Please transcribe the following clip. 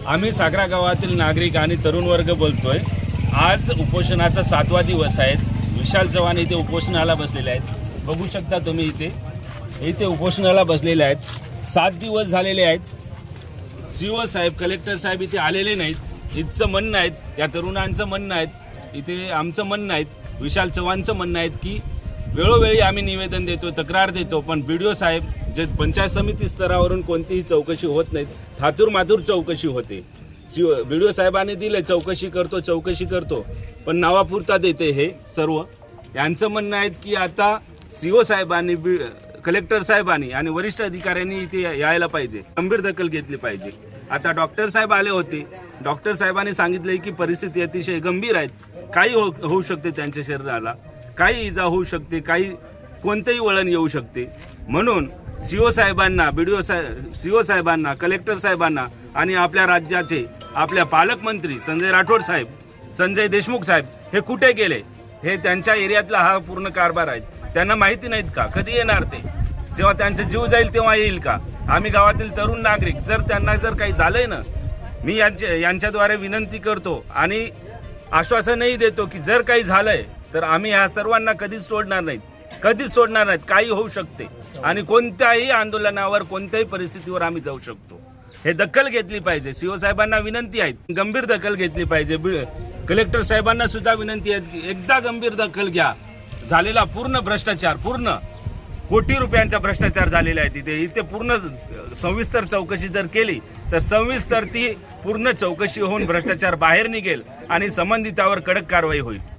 आम्ही साखरा गावातील नागरिक आणि तरुण वर्ग बोलतोय। आज उपोषणाचा 7वा दिवस आहे। विशाल चव्हाण इथे उपोषणाला बसलेले आहेत। बघू शकता तुम्ही इथे उपोषणाला बसलेले आहेत। 7 दिवस झालेले आहेत। सीओ साहेब, कलेक्टर साहेब इथे आलेले नाहीत। इथचं म्हणणं आहे, या तरुणांचं म्हणणं आहे, इथे आमचं म्हणणं आहे, विशाल चव्हाणचं म्हणणं आहे की वेळोवेळी आम्ही निवेदन देतो, तक्रार देतो, पण बीडीओ साहेब जे पंचायत समिती स्तरावरून कोणतीही चौकशी होत नाहीत, थातूरमातूर चौकशी होते। बीडीओ साहेबांनी दिले चौकशी करतो, पण नावापुरता देते हे सर्व। यांचं म्हणणं आहे की आता सीओ साहेबांनी, कलेक्टर साहेबांनी आणि वरिष्ठ अधिकाऱ्यांनी इथे यायला पाहिजे, गंभीर दखल घेतली पाहिजे। आता डॉक्टर साहेब आले होते, डॉक्टर साहेबांनी सांगितले की परिस्थिती अतिशय गंभीर आहे, काही होऊ शकते, त्यांच्या शरीराला काही इजा होऊ शकते, काही कोणतेही वळण येऊ शकते। म्हणून सीओ साहेबांना, सीओ साहेबांना, कलेक्टर साहेबांना आणि आपल्या राज्याचे आपल्या पालकमंत्री संजय राठोड साहेब, संजय देशमुख साहेब हे कुठे गेले? हे त्यांच्या एरियातला हा पूर्ण कारभार आहे। त्यांना माहिती नाहीत का? कधी येणार ते? जेव्हा त्यांचा जीव जाईल तेव्हा येईल का? आम्ही गावातील तरुण नागरिक, त्यांना काही झालंय ना, मी यांच्याद्वारे विनंती करतो आणि आश्वासनही देतो की जर काही झालंय तर आम्ही ह्या सर्वांना कधीच सोडणार नाहीत। काही होऊ शकते आणि कोणत्याही आंदोलनावर, कोणत्याही परिस्थितीवर आम्ही जाऊ शकतो। हे दखल घेतली पाहिजे। सीओ साहेबांना विनंती आहे, गंभीर दखल घेतली पाहिजे। कलेक्टर साहेबांना सुद्धा विनंती आहे की एकदा गंभीर दखल घ्या। झालेला पूर्ण भ्रष्टाचार, पूर्ण कोटी रुपयांचा भ्रष्टाचार झालेला आहे इथे पूर्ण सविस्तर चौकशी जर केली तर सविस्तर ती पूर्ण चौकशी होऊन भ्रष्टाचार बाहेर निघेल आणि संबंधितावर कडक कारवाई होईल।